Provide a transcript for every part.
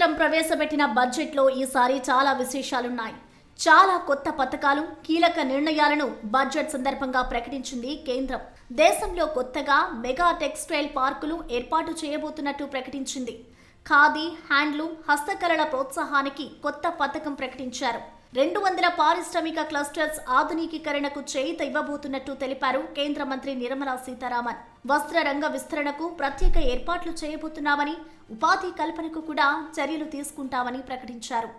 కేంద్రం ప్రవేశపెట్టిన బడ్జెట్లో ఈసారి చాలా విశేషాలున్నాయి. చాలా కొత్త పథకాలు, కీలక నిర్ణయాలను బడ్జెట్ సందర్భంగా ప్రకటించింది కేంద్రం. దేశంలో కొత్తగా మెగా టెక్స్టైల్ పార్కులు ఏర్పాటు చేయబోతున్నట్టు ప్రకటించింది. ఖాదీ, హ్యాండ్లూమ్, హస్తకళల ప్రోత్సాహానికి కొత్త పథకం ప్రకటించారు. 200 పారిశ్రామిక క్లస్టర్స్ ఆధునికీకరణకు చేయూత ఇవ్వబోతున్నట్టు తెలిపారు కేంద్ర మంత్రి నిర్మలా సీతారామన్. వస్త్ర రంగ విస్తరణకు ప్రత్యేక ఏర్పాట్లు చేయబోతున్నామని, ఉపాధి కల్పనకు కూడా చర్యలు తీసుకుంటామని ప్రకటించారు.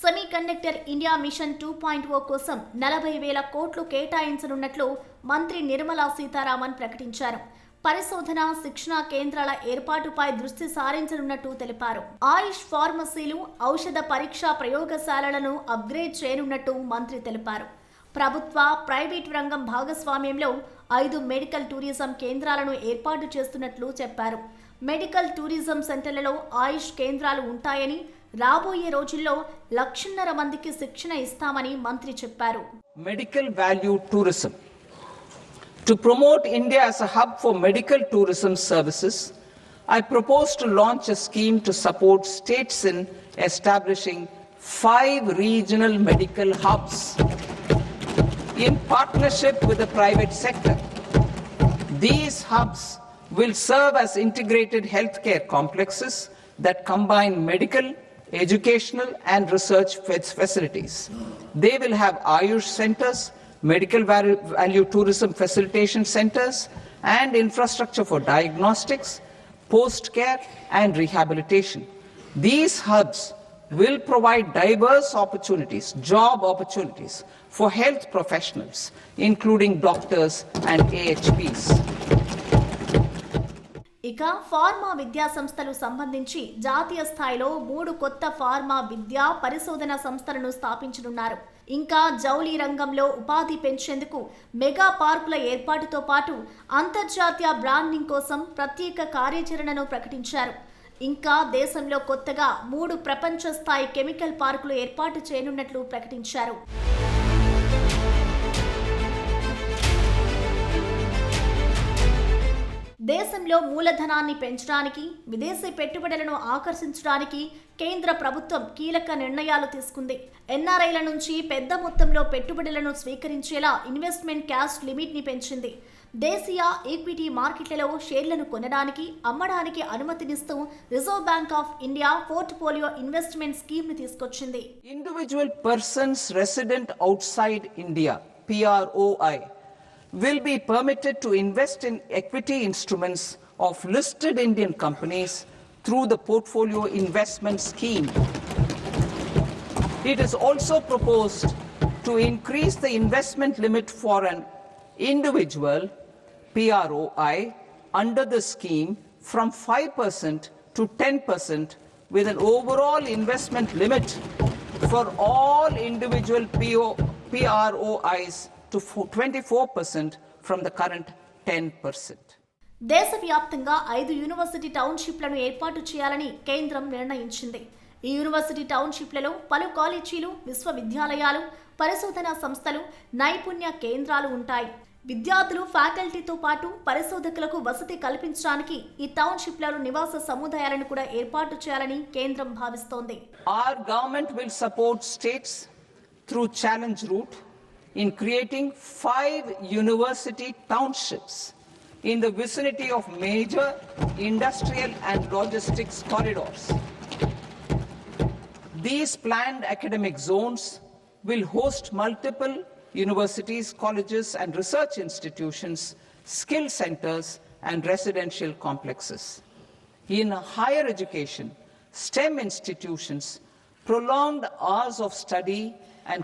సెమీకండక్టర్ ఇండియా మిషన్ 2.0 కోసం 40,000 కోట్లు కేటాయించనున్నట్లు మంత్రి నిర్మలా సీతారామన్ ప్రకటించారు. పరిశోధన, శిక్షణ కేంద్రాల ఏర్పాటుపై దృష్టి సారించనున్నట్టు తెలిపారు. ఆయుష్ ఫార్మసీలు, ఔషధ పరీక్షా ప్రయోగశాలలను అప్గ్రేడ్ చేయనున్నట్టు మంత్రి తెలిపారు. ప్రభుత్వ, ప్రైవేట్ రంగం భాగస్వామ్యంలో 5 మెడికల్ టూరిజం కేంద్రాలను ఏర్పాటు చేస్తున్నట్లు చెప్పారు. మెడికల్ టూరిజం సెంటర్లలో ఆయుష్ కేంద్రాలు ఉంటాయని, రాబోయే రోజుల్లో 1,50,000 మందికి శిక్షణ ఇస్తామని మంత్రి చెప్పారు. Medical value tourism. To promote India as a hub for medical tourism services, I propose to launch a scheme to support states in establishing 5 regional medical hubs in partnership with the private sector. These hubs will serve as integrated healthcare complexes that combine medical, educational and research facilities. They will have Ayush centers, medical value tourism facilitation centers and infrastructure for diagnostics, post-care and rehabilitation. These hubs will provide diverse opportunities, job opportunities for health professionals, including doctors and AHPs. ఇక pharma విద్యా సంస్థలు సంబంధించి జాతీయ స్థాయిలో 3 కొత్త pharma విద్యా పరిశోధన సంస్థలను స్థాపించనున్నారు. ఇంకా జౌళి రంగంలో ఉపాధి పెంచేందుకు మెగా పార్కుల ఏర్పాటుతో పాటు అంతర్జాతీయ బ్రాండింగ్ కోసం ప్రత్యేక కార్యాచరణను ప్రకటించారు. ఇంకా దేశంలో కొత్తగా 3 ప్రపంచ స్థాయి కెమికల్ పార్కులు ఏర్పాటు చేయనున్నట్లు ప్రకటించారు. దేశంలో మూలధనాన్ని పెంచడానికి, విదేశీ పెట్టుబడులను ఆకర్షించడానికి కేంద్ర ప్రభుత్వం కీలక నిర్ణయాలు తీసుకుంది. ఎన్ఆర్ఐల నుంచి పెద్ద మొత్తంలో పెట్టుబడులను స్వీకరించేలా ఇన్వెస్ట్మెంట్ క్యాష్ లిమిట్ ని పెంచింది. దేశీయ ఈక్విటీ మార్కెట్లలో షేర్లను కొనడానికి, అమ్మడానికి అనుమతినిస్తూ reserve bank of India portfolio investment scheme ని తీసుకొచ్చింది. Individual persons resident outside India (PROI) will be permitted to invest in equity instruments of listed Indian companies through the Portfolio Investment Scheme. It is also proposed to increase the investment limit for an individual PROI under the scheme from 5% to 10%, with an overall investment limit for all individual PROIs to 24% from the current 10%. దేశవ్యాప్తంగా 5 university టౌన్షిప్లను ఏర్పాటు చేయాలని కేంద్రం నిర్ణయించింది. ఈ university టౌన్షిప్లలో పలు కాలేజీలు, విశ్వవిద్యాలయాలు, పరిశోధనా సంస్థలు, నైపుణ్య కేంద్రాలు ఉంటాయి. విద్యార్థులు, ఫ్యాకల్టీతో పాటు పరిశోధకులకు వసతి కల్పించడానికి ఈ టౌన్షిప్లలో నివాస సముదాయాలను కూడా ఏర్పాటు చేయాలని కేంద్రం భావిస్తోంది. Our government will support states through challenge route in creating 5 university townships in the vicinity of major industrial and logistics corridors. These planned academic zones will host multiple universities, colleges and research institutions, skill centers and residential complexes. In higher education, STEM institutions, prolonged hours of study and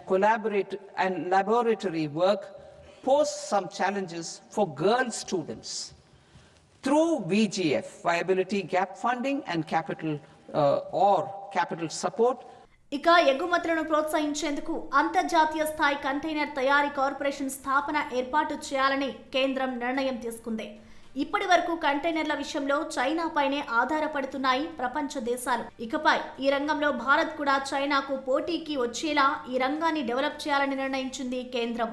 laboratory work pose some challenges for girl students. Through VGF, viability gap funding and capital support. ఇక ఎగుమతులను ప్రోత్సహించేందుకు అంతర్జాతీయ స్థాయి container తయారీ corporation స్థాపన ఏర్పాటు చేయాలని కేంద్రం నిర్ణయం తీసుకుంది. ఇప్పటి వరకు కంటైనర్ల విషయంలో చైనాపైనే ఆధారపడుతున్నాయి ప్రపంచ దేశాలు. ఇకపై ఈ రంగంలో భారత్ కూడా చైనాకు పోటీకి వచ్చేలా ఈ రంగాన్ని డెవలప్ చేయాలని నిర్ణయించింది కేంద్రం.